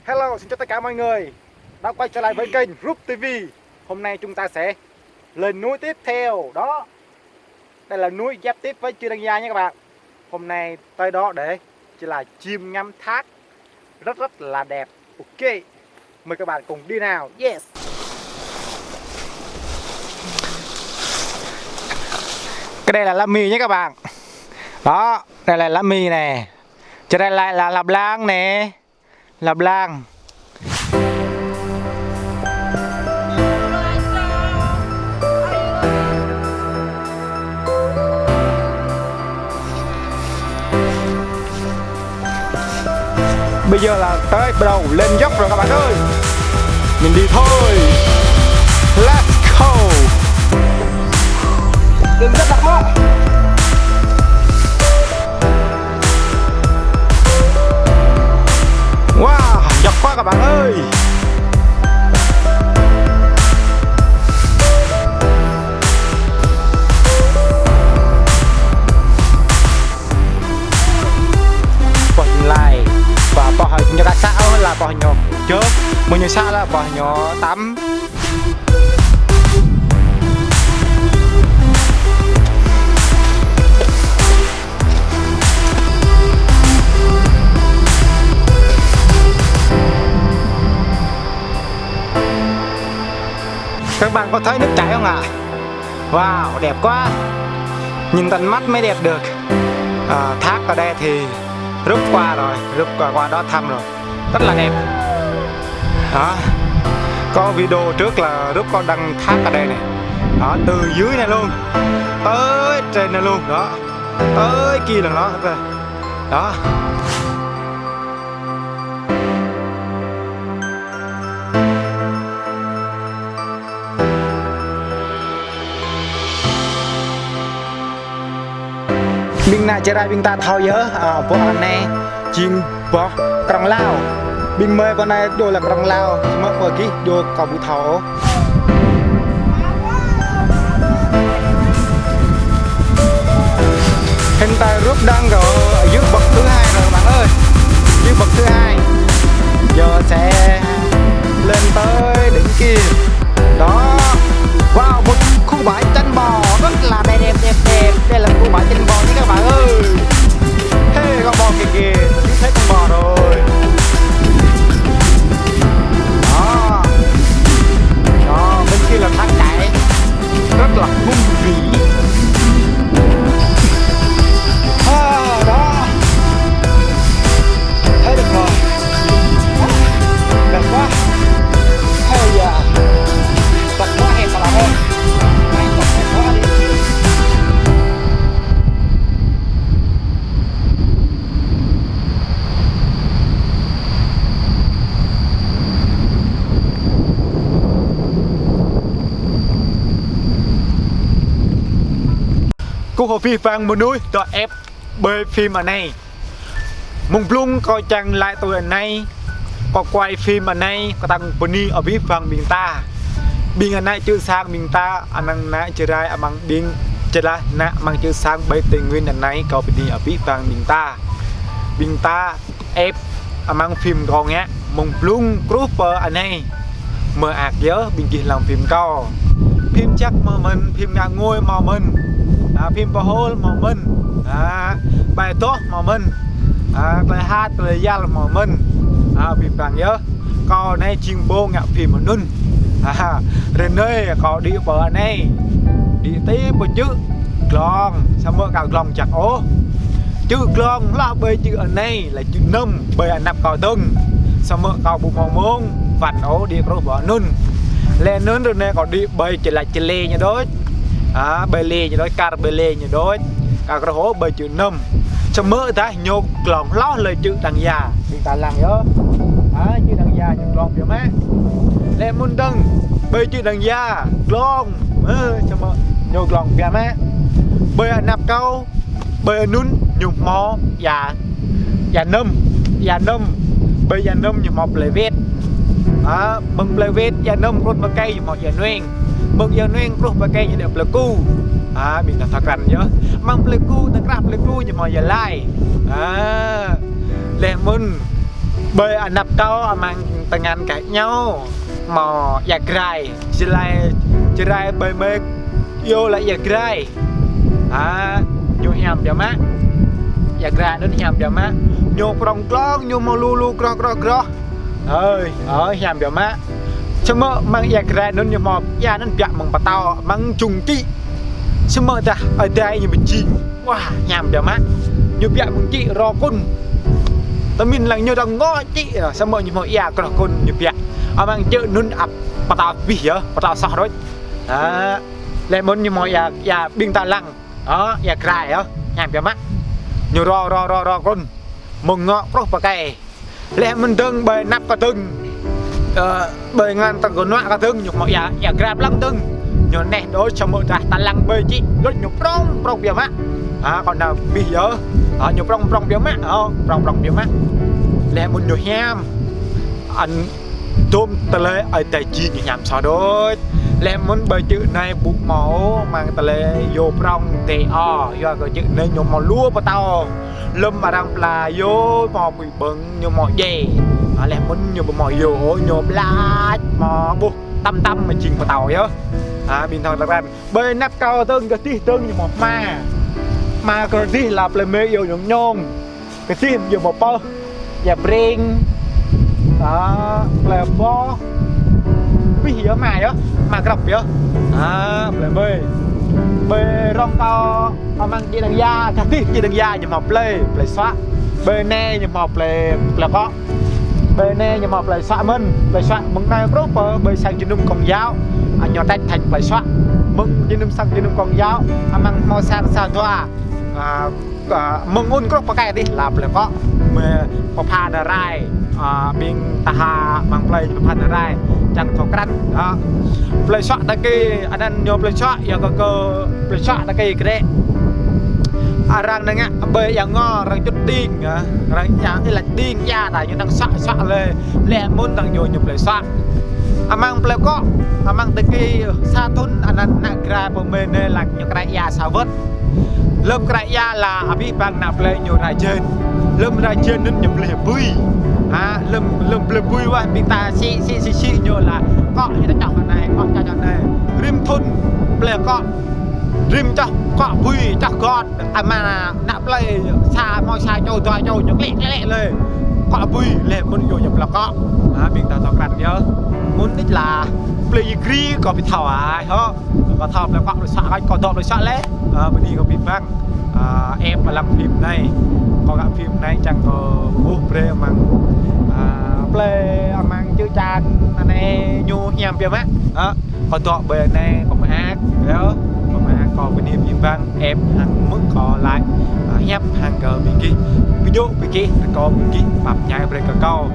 Hello, xin chào tất cả mọi người đã quay trở lại với kênh Rub TV. Hôm nay chúng ta sẽ lên núi tiếp theo. Đó, đây là núi giáp tiếp với Chư Đăng Gia nha các bạn. Hôm nay tới đó để chỉ là chiêm ngắm thác rất là đẹp. Ok, mời các bạn cùng đi nào. Yes. Cái đây là lá mì nhé các bạn. Đó, đây là lá mì nè. Trên đây lại là lạp lang nè. Lạp lang. Bây giờ là tới bắt đầu lên dốc rồi các bạn ơi. Mình đi thôi. Let's go. Đường rất đặc mơ. Wow, dọc quá các bạn ơi. Bỏ lại và bỏ hình cho các xã là bỏ nhỏ chớp, một nhiều xã là bỏ nhỏ tắm. Các bạn có thấy nước chảy không ạ? Wow, đẹp quá. Nhìn tận mắt mới đẹp được. Thác ở đây thì rút qua rồi, rút qua đó thăm rồi. Rất là đẹp. Đó. Có video trước là rút con đăng thác ở đây này. Đó, từ dưới này luôn tới trên này luôn. Đó, tới kia là nó. Đó. Bên này chơi ra bên ta thao nhớ bộ anh này chiên bò trăng lao bên mê con này đồ là trăng lao mất vừa kí đồ còn bị thổ hiện tại rút đang ở dưới bậc thứ hai rồi các bạn ơi, dưới bậc thứ hai giờ sẽ lên tới đỉnh kia. Đó, wow, một khu bãi tranh bò rất là đẹp. Đây là khu bãi tranh bò nhé các bạn ơi. Hey, con bò kìa, chúng thấy con bò rồi. Đó, đó, bên kia là thác chảy rất là hung vĩ. Đó, thấy được rồi, đẹp quá. Hey da, thật quá hẹp các bạn ơi. Cô hồ phi vàng một núi tòa ép bơi phim ở này mùng plung coi chăng lại tôi ở này có quay phim ở này có tăng boni ở phía vàng miền ta biên ở này chưa sang miền ta anh đang nãy chơi ra bằng biên chơi ra nãy mang chưa sang bơi tình nguyên ở này có boni ở phía vàng miền ta ép mang phim còn nhé mùng plung grouper ở này mơ ạc nhớ bên kia làm phim co phim chắc mà mình phim ngà ngôi mà mình phim bò hô mà mình bài tốt mà mình lời hát lời gia mà mình phim vàng nhớ còn này chim bô ngạo phim mà nun rồi nơi có đi bờ này đi tí một chữ glong sao mơ cả glong chặt ố chữ glong là bơi chữ ở này là chữ nâm bơi ở nắp cò tung sao mơ cò bụng màu mông vặn ố đi có bờ nun lên nướng rồi này còn đi bơi chỉ là chỉ lê như đó bơi lê như đó car bơi lê như đó cả cái hố bơi chữ nâm cho mơ ta nhột lòng ló lời chữ đằng già thì ta làm nhớ chữ đằng già nhột lòng kiểu má lên muốn đăng bơi chữ đằng già lòng cho mơ nhột lòng kiểu má bơi ở nắp câu bơi ở nún nhục mò già nâm bơi già nâm nhục mọc lời vết mừng lời vết già nâm rốt mà cây mọc già nuyên mừng già nuyên rốt mà cây như đẹp là cu mình là thật rành nhớ mang pleku ta grab pleku nhưng mà giờ lai lên mun bởi anh nắp cao mang tăng ngàn cả nhau mà giặc rai chỉ lại bởi mê yêu lại giặc rai nhu hàm cho má giặc rai đến hàm cho má nhu prong klong nhu mô lu kro ơi ở hàm cho má cho mơ mang giặc rai đến nhu mò ya đến bạc mong bà tao mang trùng kỵ cho mơ ta ở đây như mình chi wow hàm cho má nhu bạc mong chị rò cun tao mình là như đang ngó chị rồi sao mơ như mò ya kro cun nhu bạc mang chữ nun ập bà tao bị nhớ bà tao sao đấy lẽ muốn như mọi ya biên ta lăng đó ya cài đó nhảm cho mắt nhiều ro con mừng ngọ pro bà kè lẽ mình từng bề nắp cả từng bề ngàn tầng của nọ cả từng nhiều mọi ya grab lăng từng nhiều nè đó cho mọi ta lăng bề chị rất nhiều prong biểu mắt còn nào bị nhớ nhiều prong biểu mắt prong biểu mắt lẽ muốn nhiều ham anh tôm tờ lê ở tại chi như nhảm sao đôi lẽ muốn bởi chữ này bụng máu mang tờ lê vô prong tê do cái chữ này nhiều màu lúa vào tao lâm mà đang là vô mò bị bẩn nhiều mò dè lẽ muốn nhiều mò vô nhiều lá mò bu tâm mà chinh vào tàu nhớ bình thường là bởi nắp cao tương cái tí tương như một mà cái tí là mê yêu nhung nhung cái tí nhiều một bơ và bring đó là bo bí hiểu mày đó mà gặp nhớ là bê rong cao mang chị đằng da chắc tí chị đằng da nhưng mà play xóa bê nè nhưng mà play là có bê nè nhưng mà play xóa mừng này group bê sang trên nung con giáo anh nhỏ tay thành play xóa mừng trên nung sang trên nung con giáo mang màu sang thoa mừng un group cái đi làm là có mà pha đà rai biên ta hà mang play pha đà rai chẳng thọ cắn play shot đã kia anh ăn nhiều play shot giờ có cơ play shot đã kia cái đấy răng này ngã bơi dạng ngò răng chút điên răng dạng cái là điên da tại như đang shot lên lẹ muốn đang nhiều play shot mang play có mang tới kia sa thun anh ăn nặng ra bộ mê này là nhiều cái da sao vớt lâm cái da là bị bằng nạp lên nhiều rải trên lâm rải trên nên nhập lệ bùi lâm lệ bùi quá bị ta xì nhiều là cọ như ta chọn này cọ cho này rim thun lệ cọ rim cho cọ bùi cho con mà nạp lên xa môi xa châu toa châu những lẹ lên cọ bùi lệ muốn nhiều nhập là cọ mình ta tỏ rạch nhớ muốn ít là play gri có bị thảo hả và thảo là cọ được xạ anh còn được xạ lẽ bên đi có bị văng em mà làm phim này có gặp phim này chẳng có play mà play mang chữ chan anh em nhu nhầm chưa má còn tọa bên này có mà ác đó có mà còn bên đi phim văng em hàng mức có lại nhấp hàng cờ bị kia video bị kia có bị kia bập nhai về cờ câu